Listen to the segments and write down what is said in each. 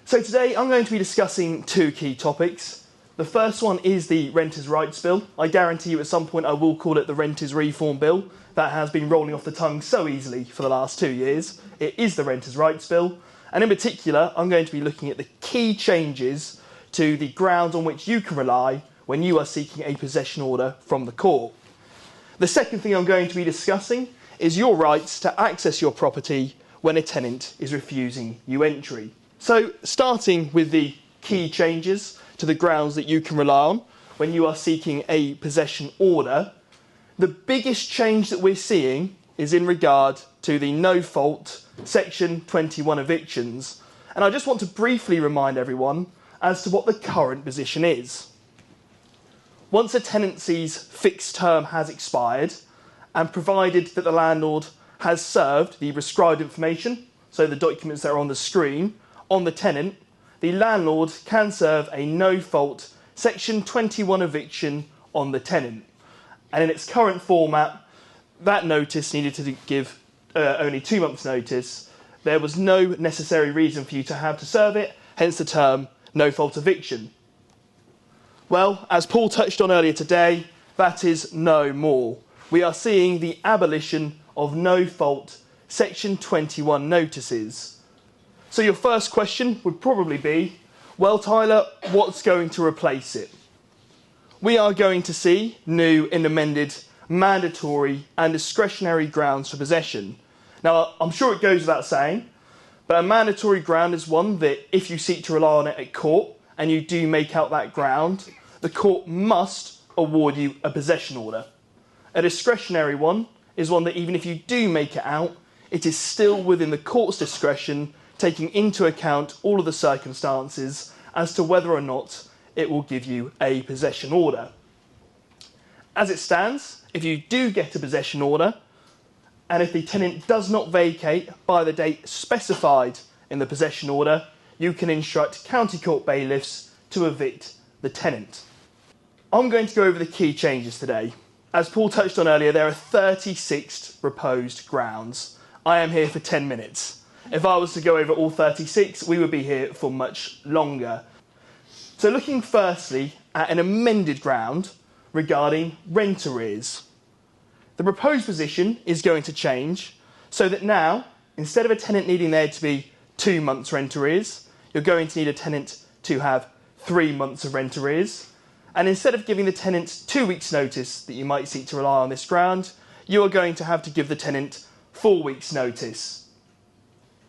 So today I'm going to be discussing two key topics. The first one is the Renters' Rights Bill. I guarantee you at some point I will call it the Renters' Reform Bill. That has been rolling off the tongue so easily for the last 2 years. It is the Renters' Rights Bill. And in particular, I'm going to be looking at the key changes to the grounds on which you can rely when you are seeking a possession order from the court. The second thing I'm going to be discussing is your rights to access your property when a tenant is refusing you entry. So, starting with the key changes to the grounds that you can rely on when you are seeking a possession order, the biggest change that we're seeing is in regard to the no-fault Section 21 evictions. And I just want to briefly remind everyone as to what the current position is. Once a tenancy's fixed term has expired, and provided that the landlord has served the prescribed information, so the documents that are on the screen, on the tenant, the landlord can serve a no-fault Section 21 eviction on the tenant. And in its current format, that notice needed to give only 2 months' notice. There was no necessary reason for you to have to serve it, hence the term no-fault eviction. Well, as Paul touched on earlier today, that is no more. We are seeing the abolition of no-fault Section 21 notices. So your first question would probably be, well, Tyler, what's going to replace it? We are going to see new and amended mandatory and discretionary grounds for possession. Now, I'm sure it goes without saying, but a mandatory ground is one that if you seek to rely on it at court and you do make out that ground, the court must award you a possession order. A discretionary one is one that even if you do make it out, it is still within the court's discretion, taking into account all of the circumstances as to whether or not it will give you a possession order. As it stands, if you do get a possession order, and if the tenant does not vacate by the date specified in the possession order, you can instruct county court bailiffs to evict the tenant. I'm going to go over the key changes today. As Paul touched on earlier, there are 36 proposed grounds. I am here for 10 minutes. If I was to go over all 36, we would be here for much longer. So looking firstly at an amended ground regarding rent arrears. The proposed position is going to change so that now, instead of a tenant needing there to be 2 months rent arrears, you're going to need a tenant to have 3 months of rent arrears. And instead of giving the tenant 2 weeks' notice that you might seek to rely on this ground, you are going to have to give the tenant 4 weeks' notice.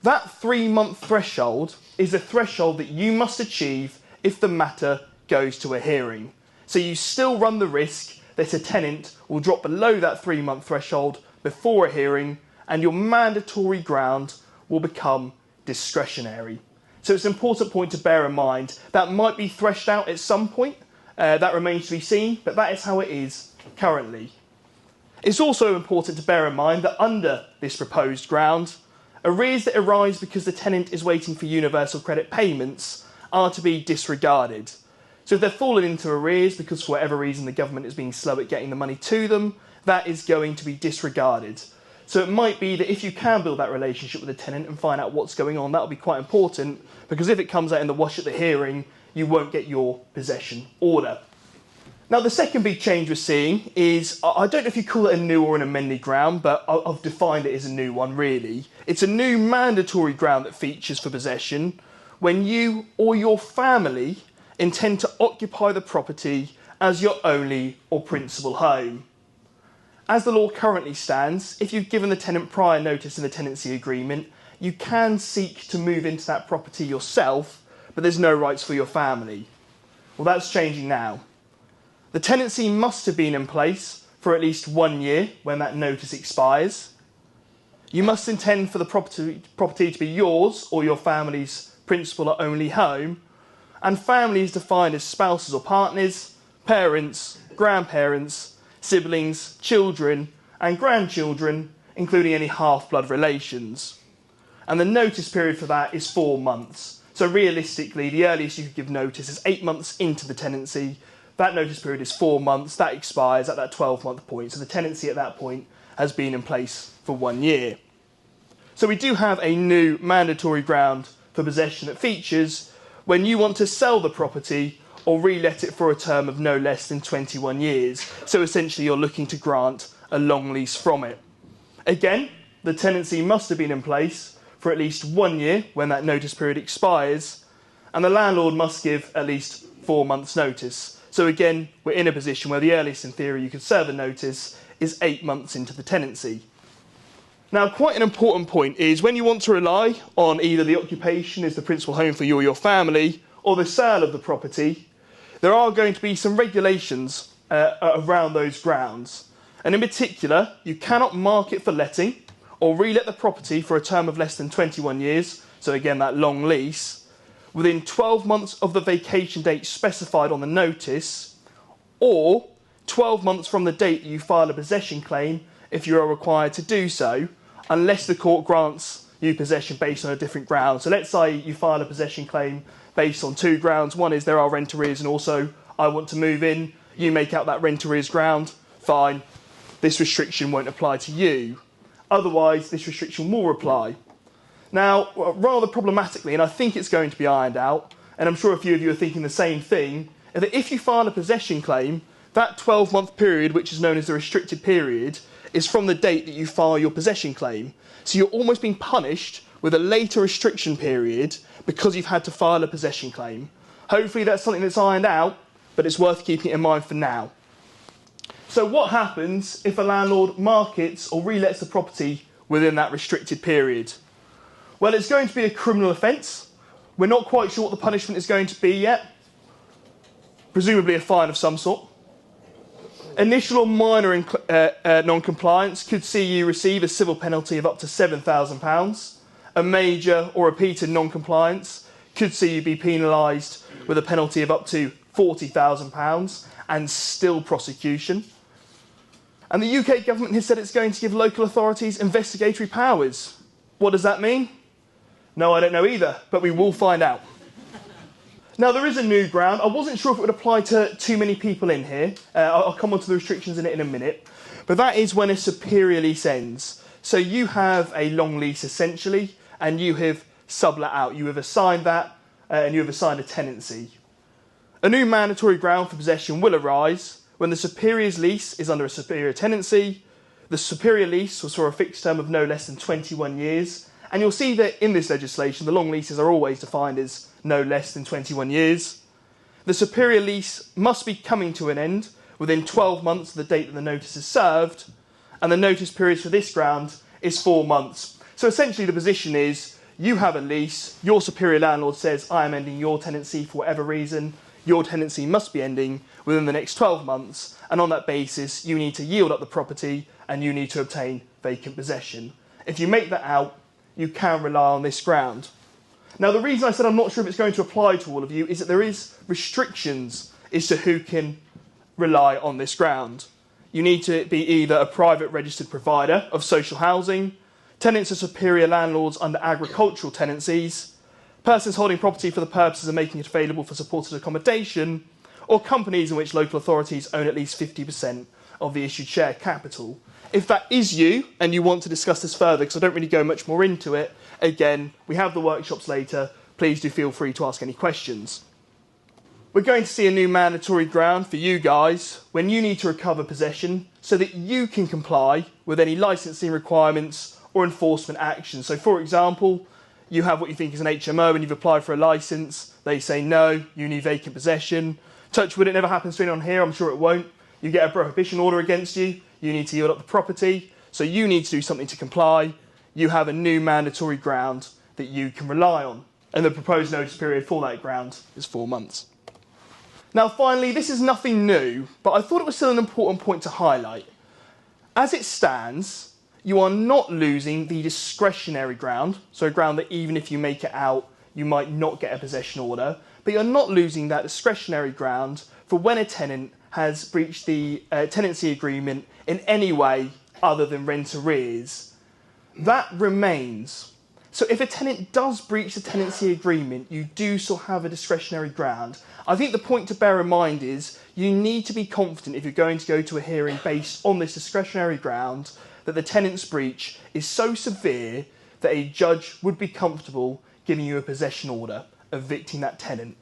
That 3-month threshold is a threshold that you must achieve if the matter goes to a hearing. So you still run the risk that a tenant will drop below that 3-month threshold before a hearing, and your mandatory ground will become discretionary. So it's an important point to bear in mind. That might be threshed out at some point. That remains to be seen, but that is how it is currently. It's also important to bear in mind that under this proposed ground, arrears that arise because the tenant is waiting for universal credit payments are to be disregarded. So if they're fallen into arrears because for whatever reason the government is being slow at getting the money to them, that is going to be disregarded. So it might be that if you can build that relationship with the tenant and find out what's going on, that'll be quite important, because if it comes out in the wash at the hearing, you won't get your possession order. Now, the second big change we're seeing is, I don't know if you call it a new or an amended ground, but I've defined it as a new one, really. It's a new mandatory ground that features for possession when you or your family intend to occupy the property as your only or principal home. As the law currently stands, if you've given the tenant prior notice in the tenancy agreement, you can seek to move into that property yourself, but there's no rights for your family. Well, that's changing now. The tenancy must have been in place for at least 1 year when that notice expires. You must intend for the property to be yours or your family's principal or only home, and family is defined as spouses or partners, parents, grandparents, siblings, children and grandchildren, including any half-blood relations. And the notice period for that is 4 months. So realistically, the earliest you could give notice is 8 months into the tenancy. That notice period is 4 months. That expires at that 12-month point. So the tenancy at that point has been in place for 1 year. So we do have a new mandatory ground for for possession that features when you want to sell the property or re-let it for a term of no less than 21 years. So essentially you're looking to grant a long lease from it. Again, the tenancy must have been in place for at least 1 year when that notice period expires, and the landlord must give at least 4 months' notice. So again, we're in a position where the earliest in theory you could serve a notice is 8 months into the tenancy. Now, quite an important point is when you want to rely on either the occupation as the principal home for you or your family, or the sale of the property, there are going to be some regulations around those grounds. And in particular, you cannot market for letting or re-let the property for a term of less than 21 years, so again that long lease, within 12 months of the vacation date specified on the notice, or 12 months from the date that you file a possession claim if you are required to do so, unless the court grants you possession based on a different ground. So let's say you file a possession claim based on 2 grounds. One is there are rent arrears and also I want to move in. You make out that rent arrears ground, fine. This restriction won't apply to you. Otherwise, this restriction will apply. Now, rather problematically, and I think it's going to be ironed out, and I'm sure a few of you are thinking the same thing, is that if you file a possession claim, that 12-month period, which is known as the restricted period, is from the date that you file your possession claim. So you're almost being punished with a later restriction period because you've had to file a possession claim. Hopefully that's something that's ironed out, but it's worth keeping it in mind for now. So what happens if a landlord markets or relets the property within that restricted period? Well, it's going to be a criminal offence. We're not quite sure what the punishment is going to be yet. Presumably a fine of some sort. Initial or minor non-compliance could see you receive a civil penalty of up to £7,000. A major or repeated non-compliance could see you be penalised with a penalty of up to £40,000 and still prosecution. And the UK government has said it's going to give local authorities investigatory powers. What does that mean? No, I don't know either, but we will find out. Now, there is a new ground. I wasn't sure if it would apply to too many people in here. I'll come on to the restrictions in it in a minute. But that is when a superior lease ends. So you have a long lease, essentially, and you have sublet out. You have assigned that, and you have assigned a tenancy. A new mandatory ground for possession will arise when the superior's lease is under a superior tenancy. The superior lease was for a fixed term of no less than 21 years. And you'll see that in this legislation, the long leases are always defined as no less than 21 years. The superior lease must be coming to an end within 12 months of the date that the notice is served, and the notice period for this ground is 4 months. So essentially the position is, you have a lease, your superior landlord says, I am ending your tenancy for whatever reason, your tenancy must be ending within the next 12 months, and on that basis you need to yield up the property and you need to obtain vacant possession. If you make that out, you can rely on this ground. Now, the reason I said I'm not sure if it's going to apply to all of you is that there is restrictions as to who can rely on this ground. You need to be either a private registered provider of social housing, tenants of superior landlords under agricultural tenancies, persons holding property for the purposes of making it available for supported accommodation, or companies in which local authorities own at least 50% of the issued share capital. If that is you, and you want to discuss this further, because I don't really go much more into it, again, we have the workshops later. Please do feel free to ask any questions. We're going to see a new mandatory ground for you guys when you need to recover possession so that you can comply with any licensing requirements or enforcement actions. So, for example, you have what you think is an HMO and you've applied for a licence. They say no, you need vacant possession. Touch wood, it never happens to anyone here, I'm sure it won't. You get a prohibition order against you. You need to yield up the property, so you need to do something to comply. You have a new mandatory ground that you can rely on, and the proposed notice period for that ground is 4 months. Now finally, this is nothing new, but I thought it was still an important point to highlight. As it stands, you are not losing the discretionary ground, so a ground that even if you make it out, you might not get a possession order, but you're not losing that discretionary ground for when a tenant has breached the tenancy agreement in any way other than rent arrears. That remains. So if a tenant does breach the tenancy agreement, you do still have a discretionary ground. I think the point to bear in mind is you need to be confident if you're going to go to a hearing based on this discretionary ground that the tenant's breach is so severe that a judge would be comfortable giving you a possession order, evicting that tenant.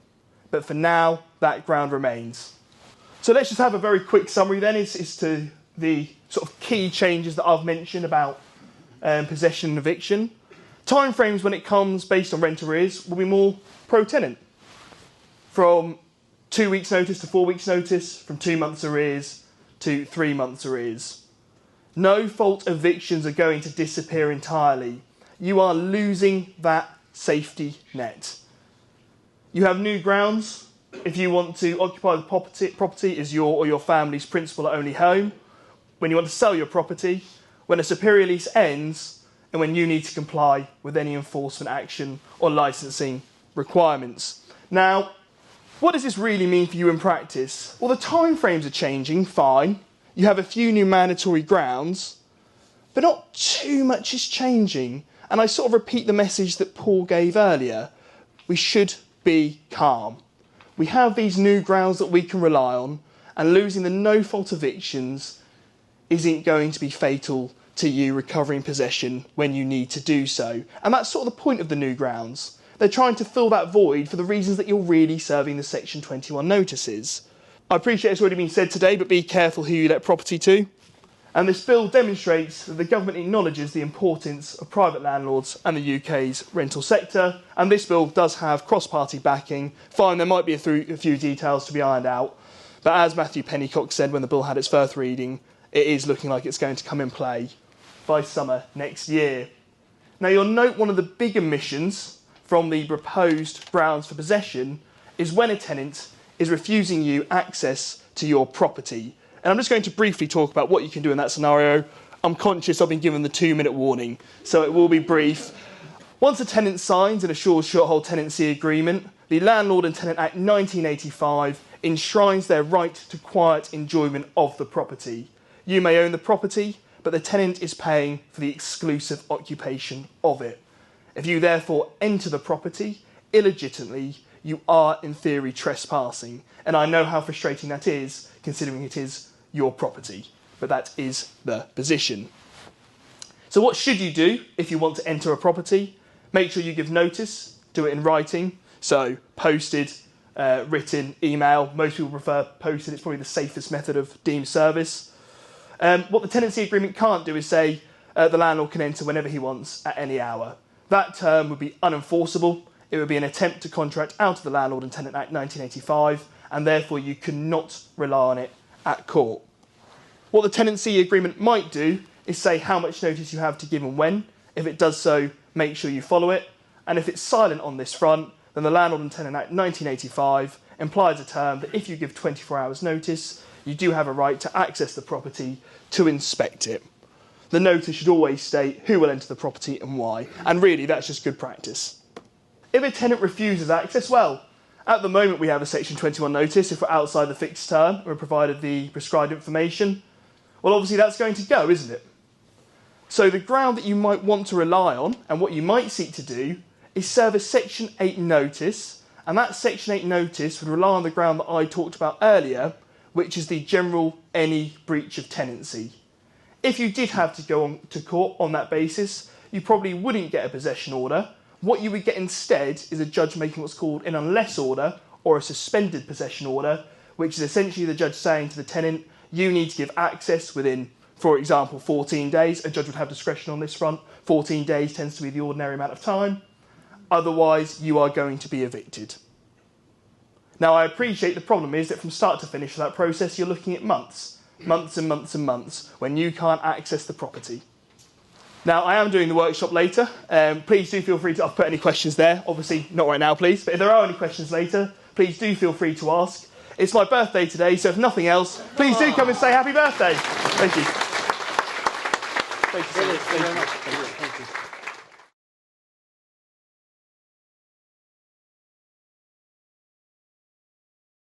But for now, that ground remains. So let's just have a very quick summary then as to the sort of key changes that I've mentioned about possession and eviction. Timeframes when it comes based on rent arrears will be more pro-tenant. From 2 weeks notice to 4 weeks notice, from 2 months arrears to 3 months arrears. No fault evictions are going to disappear entirely. You are losing that safety net. You have new grounds. If you want to occupy the property as your or your family's principal or only home, when you want to sell your property, when a superior lease ends, and when you need to comply with any enforcement action or licensing requirements. Now, what does this really mean for you in practice? Well, the timeframes are changing, fine. You have a few new mandatory grounds, but not too much is changing. And I sort of repeat the message that Paul gave earlier. We should be calm. We have these new grounds that we can rely on, and losing the no-fault evictions isn't going to be fatal to you recovering possession when you need to do so. And that's sort of the point of the new grounds. They're trying to fill that void for the reasons that you're really serving the Section 21 notices. I appreciate it's already been said today, but be careful who you let property to. And this bill demonstrates that the government acknowledges the importance of private landlords and the UK's rental sector. And this bill does have cross-party backing. Fine, there might be a few details to be ironed out. But as Matthew Pennycock said when the bill had its first reading, it is looking like it's going to come in play by summer next year. Now, you'll note one of the big omissions from the proposed grounds for possession is when a tenant is refusing you access to your property. And I'm just going to briefly talk about what you can do in that scenario. I'm conscious I've been given the 2-minute warning, so it will be brief. Once a tenant signs an assured short-hold tenancy agreement, the Landlord and Tenant Act 1985 enshrines their right to quiet enjoyment of the property. You may own the property, but the tenant is paying for the exclusive occupation of it. If you therefore enter the property illegitimately, you are in theory trespassing. And I know how frustrating that is, considering it is your property. But that is the position. So what should you do if you want to enter a property? Make sure you give notice, do it in writing. So posted, written, email. Most people prefer posted. It's probably the safest method of deemed service. What the tenancy agreement can't do is say the landlord can enter whenever he wants at any hour. That term would be unenforceable. It would be an attempt to contract out of the Landlord and Tenant Act 1985, and therefore you cannot rely on it at court. What the tenancy agreement might do is say how much notice you have to give and when. If it does so, make sure you follow it. And if it's silent on this front, then the Landlord and Tenant Act 1985 implies a term that if you give 24 hours notice, you do have a right to access the property to inspect it. The notice should always state who will enter the property and why, and really that's just good practice. If a tenant refuses access, well, at the moment we have a Section 21 notice if we're outside the fixed term and we're provided the prescribed information. Well, obviously that's going to go, isn't it? So the ground that you might want to rely on, and what you might seek to do, is serve a Section 8 notice, and that Section 8 notice would rely on the ground that I talked about earlier, which is the general any breach of tenancy. If you did have to go on to court on that basis, you probably wouldn't get a possession order. What you would get instead is a judge making what's called an unless order or a suspended possession order, which is essentially the judge saying to the tenant, you need to give access within, for example, 14 days. A judge would have discretion on this front. 14 days tends to be the ordinary amount of time. Otherwise, you are going to be evicted. Now, I appreciate the problem is that from start to finish of that process, you're looking at months and months and months when you can't access the property. Now, I am doing the workshop later. Please do feel free to put any questions there. Obviously, not right now, please. But if there are any questions later, please do feel free to ask. It's my birthday today, so if nothing else, please do come and say happy birthday. Thank you. Thank you so much. Thank you.